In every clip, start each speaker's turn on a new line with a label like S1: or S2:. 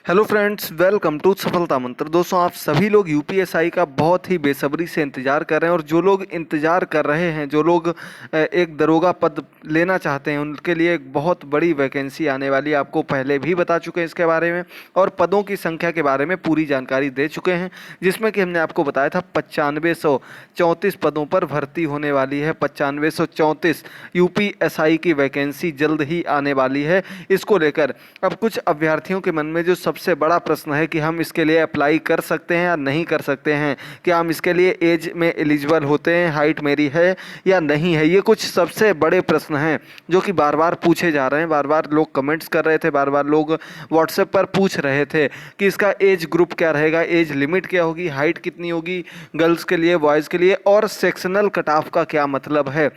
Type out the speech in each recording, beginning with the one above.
S1: Hello friends, welcome to सफलता मंत्र। दोस्तों, आप सभी लोग यूपीएसआई का बहुत ही बेसब्री से इंतज़ार कर रहे हैं और जो लोग इंतज़ार कर रहे हैं, जो लोग एक दरोगा पद लेना चाहते हैं, उनके लिए एक बहुत बड़ी वैकेंसी आने वाली है। आपको पहले भी बता चुके हैं इसके बारे में और पदों की संख्या के बारे में पूरी जानकारी दे चुके हैं, जिसमें कि हमने आपको बताया था 9534 पदों पर भर्ती होने वाली है। 9534 यूपीएसआई की वैकेंसी जल्द ही आने वाली है। इसको लेकर अब कुछ अभ्यर्थियों के मन में जो सबसे बड़ा प्रश्न है कि हम इसके लिए अप्लाई कर सकते हैं या नहीं कर सकते हैं, क्या हम इसके लिए एज में एलिजिबल होते हैं, हाइट मेरी है या नहीं है, ये कुछ सबसे बड़े प्रश्न हैं जो कि बार बार पूछे जा रहे हैं। बार बार लोग कमेंट्स कर रहे थे, बार बार लोग व्हाट्सएप पर पूछ रहे थे कि इसका एज ग्रुप क्या रहेगा, एज लिमिट क्या होगी, हाइट कितनी होगी गर्ल्स के लिए, बॉयज़ के लिए, और सेक्शनल कट ऑफ का क्या मतलब है,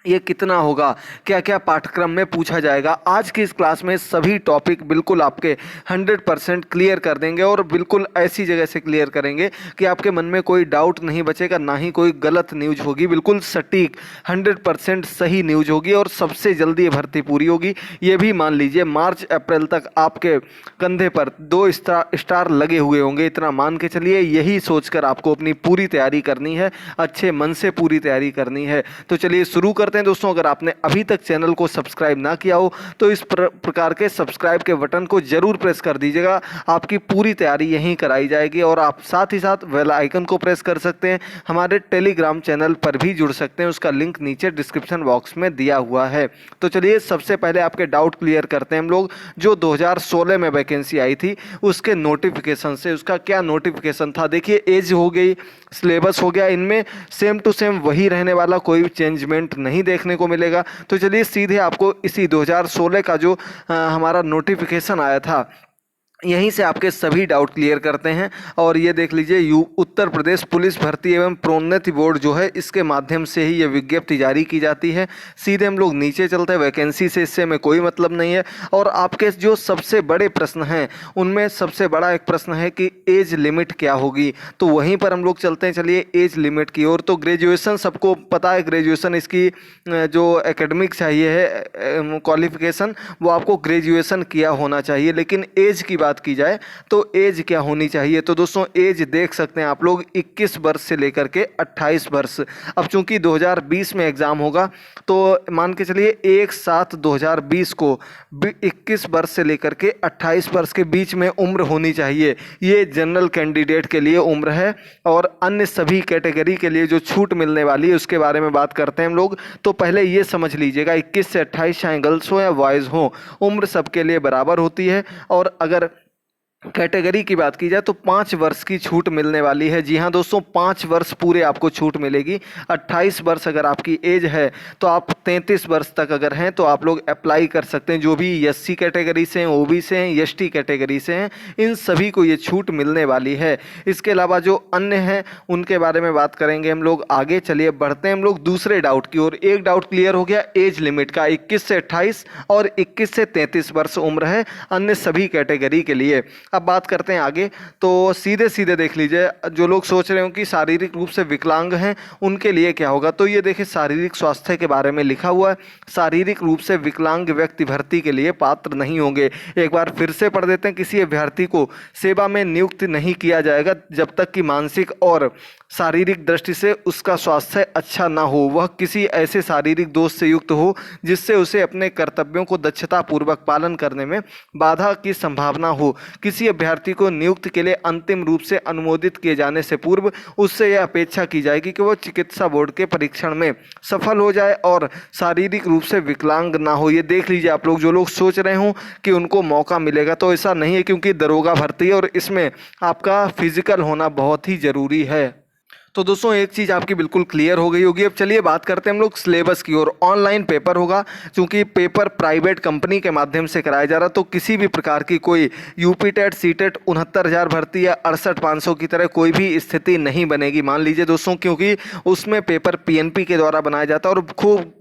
S1: ये कितना होगा, क्या क्या पाठ्यक्रम में पूछा जाएगा। आज की इस क्लास में सभी टॉपिक बिल्कुल आपके 100% क्लियर कर देंगे और बिल्कुल ऐसी जगह से क्लियर करेंगे कि आपके मन में कोई डाउट नहीं बचेगा, ना ही कोई गलत न्यूज होगी। बिल्कुल सटीक 100% सही न्यूज होगी और सबसे जल्दी ये भर्ती पूरी होगी। ये भी मान लीजिए मार्च अप्रैल तक आपके कंधे पर 2 स्टार लगे हुए होंगे, इतना मान के चलिए। यही सोचकर आपको अपनी पूरी तैयारी करनी है, अच्छे मन से पूरी तैयारी करनी है। तो चलिए शुरू करते हैं दोस्तों। अगर आपने अभी तक चैनल को सब्सक्राइब ना किया हो तो इस प्रकार के सब्सक्राइब के बटन को जरूर प्रेस कर दीजिएगा। आपकी पूरी तैयारी यहीं कराई जाएगी और आप साथ ही साथ बेल आइकन को प्रेस कर सकते हैं। हमारे टेलीग्राम चैनल पर भी जुड़ सकते हैं, उसका लिंक नीचे डिस्क्रिप्शन बॉक्स में दिया हुआ है। तो चलिए सबसे पहले आपके डाउट क्लियर करते हैं हम लोग। जो 2016 में वैकेंसी आई थी उसके नोटिफिकेशन से, उसका क्या नोटिफिकेशन था, देखिए एज हो गई, सिलेबस हो गया, इनमें सेम टू सेम वही रहने वाला, कोई चेंजमेंट नहीं देखने को मिलेगा। तो चलिए सीधे आपको इसी 2016 का जो हमारा नोटिफिकेशन आया था, यहीं से आपके सभी डाउट क्लियर करते हैं। और ये देख लीजिए, उत्तर प्रदेश पुलिस भर्ती एवं प्रोन्नति बोर्ड जो है, इसके माध्यम से ही ये विज्ञप्ति जारी की जाती है। सीधे हम लोग नीचे चलते हैं, वैकेंसी से इससे हमें कोई मतलब नहीं है। और आपके जो सबसे बड़े प्रश्न हैं उनमें सबसे बड़ा एक प्रश्न है कि एज लिमिट क्या होगी, तो वहीं पर हम लोग चलते हैं। चलिए एज लिमिट की ओर। तो ग्रेजुएशन सबको पता है, ग्रेजुएशन इसकी जो एकेडमिक चाहिए है क्वालिफिकेशन, वो आपको ग्रेजुएशन किया होना चाहिए। लेकिन एज की बात की जाए तो एज क्या होनी चाहिए, तो दोस्तों एज देख सकते हैं आप लोग 21 वर्ष से लेकर के 28 वर्ष। अब चूंकि 2020 में एग्जाम होगा तो मान के चलिए 1/7/2020 को 21 वर्ष से लेकर के 28 वर्ष के बीच में उम्र होनी चाहिए। ये जनरल कैंडिडेट के लिए उम्र है। और अन्य सभी कैटेगरी के लिए जो छूट मिलने वाली है उसके बारे में बात करते हैं हम लोग। तो पहले ये समझ लीजिएगा, 21 से 28 चाहे गर्ल्स हो या बॉयज़ हो, उम्र सबके लिए बराबर होती है। और अगर कैटेगरी की बात की जाए तो 5 वर्ष की छूट मिलने वाली है। जी हाँ दोस्तों, 5 वर्ष पूरे आपको छूट मिलेगी। 28 वर्ष अगर आपकी एज है तो आप 33 वर्ष तक अगर हैं तो आप लोग अप्लाई कर सकते हैं। जो भी एससी कैटेगरी से हैं, ओबी से हैं, एसटी कैटेगरी से हैं, इन सभी को ये छूट मिलने वाली है। इसके अलावा जो अन्य हैं उनके बारे में बात करेंगे हम लोग आगे। चलिए बढ़ते हैं हम लोग दूसरे डाउट की ओर। एक डाउट क्लियर हो गया एज लिमिट का, 21 से 28 और 21 से 33 वर्ष उम्र है अन्य सभी कैटेगरी के लिए। अब बात करते हैं आगे। तो सीधे सीधे देख लीजिए, जो लोग सोच रहे हो कि शारीरिक रूप से विकलांग हैं उनके लिए क्या होगा, तो ये देखिए शारीरिक स्वास्थ्य के बारे में लिखा हुआ है। शारीरिक रूप से विकलांग व्यक्ति भर्ती के लिए पात्र नहीं होंगे। एक बार फिर से पढ़ देते हैं। किसी अभ्यर्थी को सेवा में नियुक्त नहीं किया जाएगा जब तक कि मानसिक और शारीरिक दृष्टि से उसका स्वास्थ्य अच्छा ना हो, वह किसी ऐसे शारीरिक दोष से युक्त हो जिससे उसे अपने कर्तव्यों को दक्षतापूर्वक पालन करने में बाधा की संभावना हो। किसी अभ्यर्थी को नियुक्ति के लिए अंतिम रूप से अनुमोदित किए जाने से पूर्व उससे यह अपेक्षा की जाएगी कि वह चिकित्सा बोर्ड के परीक्षण में सफल हो जाए और शारीरिक रूप से विकलांग ना हो। ये देख लीजिए आप लोग, जो लोग सोच रहे हो कि उनको मौका मिलेगा, तो ऐसा नहीं है, क्योंकि दरोगा भर्ती है और इसमें आपका फिजिकल होना बहुत ही जरूरी है। तो दोस्तों एक चीज़ आपकी बिल्कुल क्लियर हो गई होगी। अब चलिए बात करते हैं हम लोग सिलेबस की ओर। ऑनलाइन पेपर होगा, क्योंकि पेपर प्राइवेट कंपनी के माध्यम से कराया जा रहा, तो किसी भी प्रकार की कोई यूपी टेट, सी टेट 69,000 भर्ती या 68,500 की तरह कोई भी स्थिति नहीं बनेगी। मान लीजिए दोस्तों, क्योंकि उसमें पेपर पीएनपी के द्वारा बनाया जाता है और खूब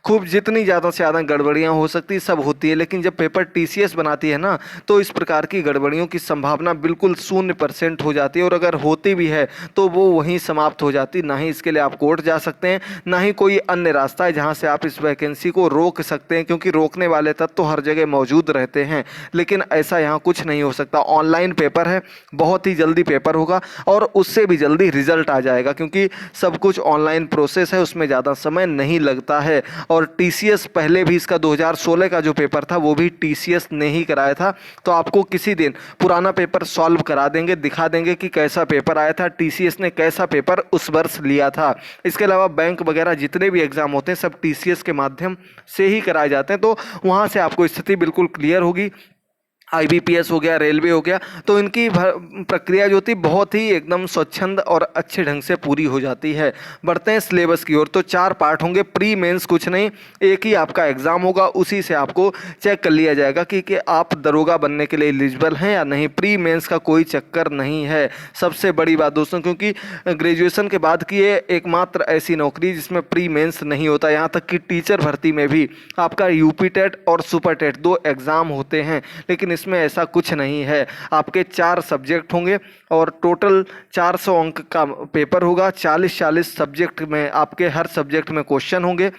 S1: खूब जितनी ज़्यादा से ज़्यादा गड़बड़ियाँ हो सकती सब होती है, लेकिन जब पेपर टीसीएस बनाती है ना, तो इस प्रकार की गड़बड़ियों की संभावना बिल्कुल 0% हो जाती है, और अगर होती भी है तो वो वहीं समाप्त हो जाती। ना ही इसके लिए आप कोर्ट जा सकते हैं, ना ही कोई अन्य रास्ता है जहाँ से आप इस वैकेंसी को रोक सकते हैं, क्योंकि रोकने वाले तत्व तो हर जगह मौजूद रहते हैं। लेकिन ऐसा यहाँ कुछ नहीं हो सकता। ऑनलाइन पेपर है, बहुत ही जल्दी पेपर होगा और उससे भी जल्दी रिजल्ट आ जाएगा, क्योंकि सब कुछ ऑनलाइन प्रोसेस है, उसमें ज़्यादा समय नहीं लगता है। और टीसीएस पहले भी इसका 2016 का जो पेपर था वो भी टीसीएस ने ही कराया था। तो आपको किसी दिन पुराना पेपर सॉल्व करा देंगे, दिखा देंगे कि कैसा पेपर आया था, टीसीएस ने कैसा पेपर उस वर्ष लिया था। इसके अलावा बैंक वगैरह जितने भी एग्जाम होते हैं सब टीसीएस के माध्यम से ही कराए जाते हैं, तो वहाँ से आपको स्थिति बिल्कुल क्लियर होगी। आईबीपीएस हो गया, रेलवे हो गया, तो इनकी प्रक्रिया जो थी बहुत ही एकदम स्वच्छंद और अच्छे ढंग से पूरी हो जाती है। बढ़ते हैं सिलेबस की ओर। तो 4 पार्ट होंगे, प्री मेंस कुछ नहीं, एक ही आपका एग्जाम होगा, उसी से आपको चेक कर लिया जाएगा कि आप दरोगा बनने के लिए एलिजिबल हैं या नहीं। प्री मेंस का कोई चक्कर नहीं है। सबसे बड़ी बात दोस्तों, क्योंकि ग्रेजुएशन के बाद की ये एकमात्र ऐसी नौकरी जिसमें प्री मेंस नहीं होता। यहाँ तक कि टीचर भर्ती में भी आपका यूपी टेट और सुपर टेट 2 एग्ज़ाम होते हैं, लेकिन इसमें ऐसा कुछ नहीं है। आपके 4 सब्जेक्ट होंगे और टोटल 400 अंक का पेपर होगा। 40-40 सब्जेक्ट में आपके हर सब्जेक्ट में क्वेश्चन होंगे।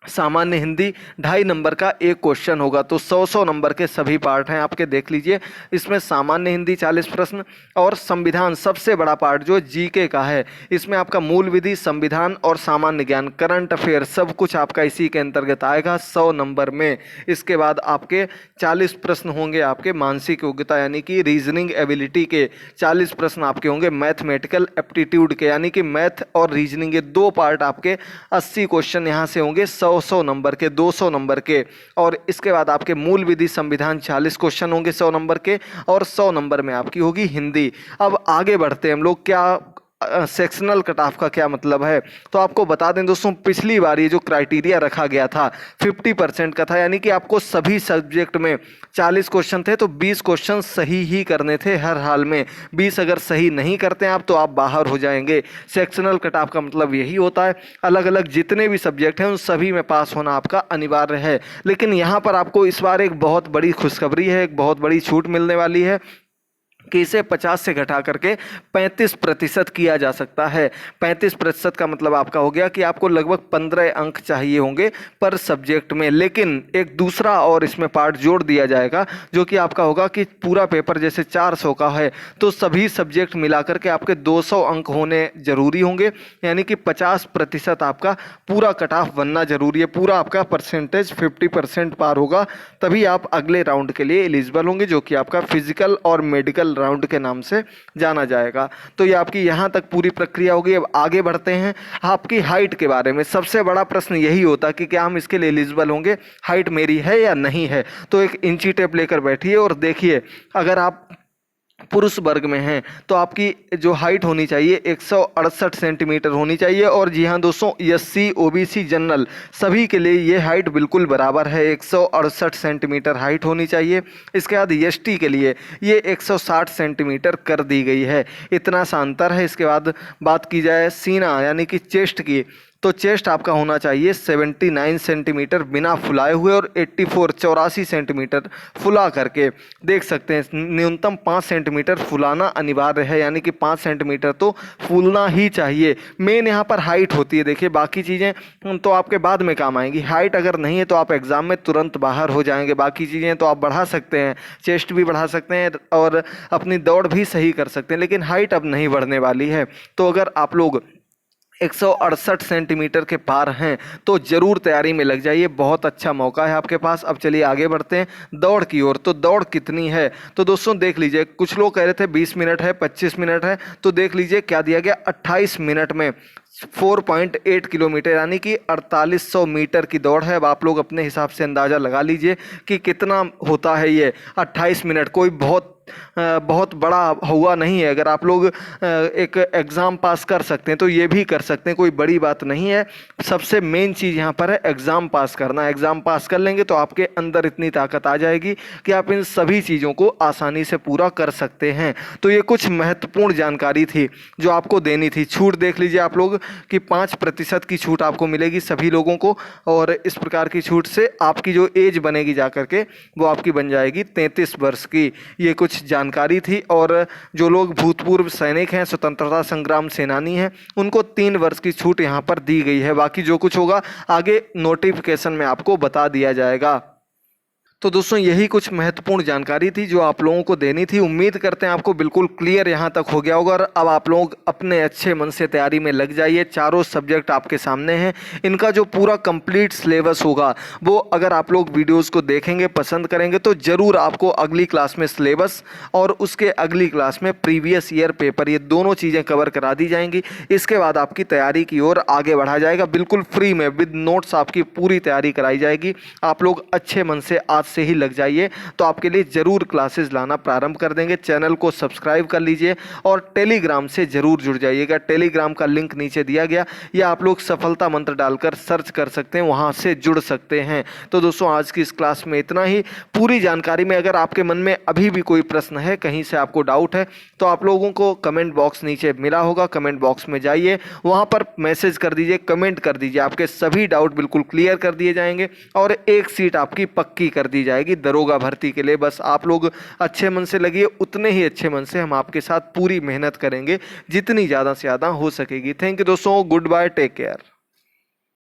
S1: सामान्य हिंदी 2.5 नंबर का एक क्वेश्चन होगा। तो 100 नंबर के सभी पार्ट हैं आपके, देख लीजिए। इसमें सामान्य हिंदी 40 प्रश्न और संविधान सबसे बड़ा पार्ट जो जीके का है, इसमें आपका मूल विधि, संविधान और सामान्य ज्ञान, करंट अफेयर सब कुछ आपका इसी के अंतर्गत आएगा 100 नंबर में। इसके बाद आपके 40 प्रश्न होंगे आपके मानसिक योग्यता यानी कि रीजनिंग एबिलिटी के। 40 प्रश्न आपके होंगे मैथमेटिकल एप्टीट्यूड के, यानी कि मैथ और रीजनिंग, ये 2 पार्ट आपके 80 क्वेश्चन यहाँ से होंगे 100 नंबर के, 200 नंबर के। और इसके बाद आपके मूल विधि संविधान 40 क्वेश्चन होंगे 100 नंबर के, और 100 नंबर में आपकी होगी हिंदी। अब आगे बढ़ते हैं हम लोग, क्या सेक्शनल कट ऑफ का क्या मतलब है। तो आपको बता दें दोस्तों, पिछली बार ये जो क्राइटेरिया रखा गया था 50% का था, यानी कि आपको सभी सब्जेक्ट में 40 क्वेश्चन थे तो 20 क्वेश्चन सही ही करने थे हर हाल में। 20 अगर सही नहीं करते हैं आप तो आप बाहर हो जाएंगे। सेक्शनल कट ऑफ का मतलब यही होता है, अलग अलग जितने भी सब्जेक्ट हैं उन सभी में पास होना आपका अनिवार्य है। लेकिन यहाँ पर आपको इस बार एक बहुत बड़ी खुशखबरी है, एक बहुत बड़ी छूट मिलने वाली है कि इसे 50 से घटा करके 35% किया जा सकता है। 35% का मतलब आपका हो गया कि आपको लगभग 15 अंक चाहिए होंगे पर सब्जेक्ट में। लेकिन एक दूसरा और इसमें पार्ट जोड़ दिया जाएगा, जो कि आपका होगा कि पूरा पेपर जैसे 400 का है तो सभी सब्जेक्ट मिलाकर के आपके 200 अंक होने जरूरी होंगे, यानी कि 50% आपका पूरा कट ऑफ बनना जरूरी है। पूरा आपका परसेंटेज 50% पार होगा, तभी आप अगले राउंड के लिए एलिजिबल होंगे, जो कि आपका फिजिकल और मेडिकल राउंड के नाम से जाना जाएगा। तो ये आपकी यहाँ तक पूरी प्रक्रिया होगी। अब आगे बढ़ते हैं आपकी हाइट के बारे में। सबसे बड़ा प्रश्न यही होता कि क्या हम इसके लिए एलिजिबल होंगे, हाइट मेरी है या नहीं है। तो एक इंची टेप लेकर बैठिए और देखिए, अगर आप पुरुष वर्ग में हैं तो आपकी जो हाइट होनी चाहिए 168 सेंटीमीटर होनी चाहिए। और जी हाँ दोस्तों, एससी ओबीसी जनरल सभी के लिए ये हाइट बिल्कुल बराबर है, 168 सेंटीमीटर हाइट होनी चाहिए। इसके बाद एसटी के लिए ये 160 सेंटीमीटर कर दी गई है, इतना सा अंतर है। इसके बाद बात की जाए सीना यानी कि चेस्ट की, तो चेस्ट आपका होना चाहिए 79 सेंटीमीटर बिना फुलाए हुए और 84 सेंटीमीटर फुला करके। देख सकते हैं न्यूनतम 5 सेंटीमीटर फुलाना अनिवार्य है, यानी कि 5 सेंटीमीटर तो फूलना ही चाहिए। मेन यहाँ पर हाइट होती है। देखिए बाकी चीज़ें तो आपके बाद में काम आएंगी, हाइट अगर नहीं है तो आप एग्ज़ाम में तुरंत बाहर हो जाएंगे। बाकी चीज़ें तो आप बढ़ा सकते हैं, चेस्ट भी बढ़ा सकते हैं और अपनी दौड़ भी सही कर सकते हैं, लेकिन हाइट अब नहीं बढ़ने वाली है। तो अगर आप लोग 168 सेंटीमीटर के पार हैं तो ज़रूर तैयारी में लग जाइए, बहुत अच्छा मौका है आपके पास। अब चलिए आगे बढ़ते हैं दौड़ की ओर। तो दौड़ कितनी है, तो दोस्तों देख लीजिए, कुछ लोग कह रहे थे 20 मिनट है, 25 मिनट है, तो देख लीजिए क्या दिया गया, 28 मिनट में 4.8 किलोमीटर यानी कि 4800 मीटर की दौड़ है। अब आप लोग अपने हिसाब से अंदाज़ा लगा लीजिए कि कितना होता है ये 28 मिनट। कोई बहुत बहुत बड़ा हुआ नहीं है। अगर आप लोग एक एग्ज़ाम पास कर सकते हैं तो ये भी कर सकते हैं, कोई बड़ी बात नहीं है। सबसे मेन चीज़ यहाँ पर है एग्ज़ाम पास करना। एग्ज़ाम पास कर लेंगे तो आपके अंदर इतनी ताकत आ जाएगी कि आप इन सभी चीज़ों को आसानी से पूरा कर सकते हैं। तो ये कुछ महत्वपूर्ण जानकारी थी जो आपको देनी थी। छूट देख लीजिए आप लोग कि 5% की छूट आपको मिलेगी सभी लोगों को, और इस प्रकार की छूट से आपकी जो एज बनेगी जा करके वो आपकी बन जाएगी 33 वर्ष की। ये कुछ जानकारी थी। और जो लोग भूतपूर्व सैनिक हैं, स्वतंत्रता संग्राम सेनानी हैं, उनको 3 वर्ष की छूट यहाँ पर दी गई है। बाकी जो कुछ होगा आगे नोटिफिकेशन में आपको बता दिया जाएगा। तो दोस्तों यही कुछ महत्वपूर्ण जानकारी थी जो आप लोगों को देनी थी। उम्मीद करते हैं आपको बिल्कुल क्लियर यहाँ तक हो गया होगा और अब आप लोग अपने अच्छे मन से तैयारी में लग जाइए। चारों सब्जेक्ट आपके सामने हैं। इनका जो पूरा कंप्लीट सिलेबस होगा वो अगर आप लोग वीडियोस को देखेंगे, पसंद करेंगे तो ज़रूर आपको अगली क्लास में सिलेबस और उसके अगली क्लास में प्रीवियस ईयर पेपर, ये दोनों चीज़ें कवर करा दी जाएंगी। इसके बाद आपकी तैयारी की ओर आगे बढ़ा जाएगा। बिल्कुल फ्री में विद नोट्स आपकी पूरी तैयारी कराई जाएगी। आप लोग अच्छे मन से आज से ही लग जाइए तो आपके लिए जरूर क्लासेस लाना प्रारंभ कर देंगे। चैनल को सब्सक्राइब कर लीजिए और टेलीग्राम से जरूर जुड़ जाइएगा। टेलीग्राम का लिंक नीचे दिया गया, या आप लोग सफलता मंत्र डालकर सर्च कर सकते हैं, वहां से जुड़ सकते हैं। तो दोस्तों आज की इस क्लास में इतना ही। पूरी जानकारी में अगर आपके मन में अभी भी कोई प्रश्न है, कहीं से आपको डाउट है, तो आप लोगों को कमेंट बॉक्स नीचे मिला होगा, कमेंट बॉक्स में जाइए, वहां पर मैसेज कर दीजिए, कमेंट कर दीजिए। आपके सभी डाउट बिल्कुल क्लियर कर दिए जाएंगे और एक सीट आपकी पक्की कर दी जाएगी दरोगा भर्ती के लिए। बस आप लोग अच्छे मन से लगिए, उतने ही अच्छे मन से हम आपके साथ पूरी मेहनत करेंगे जितनी ज़्यादा से ज़्यादा हो सकेगी। थैंक यू दोस्तों, गुड बाय, टेक केयर।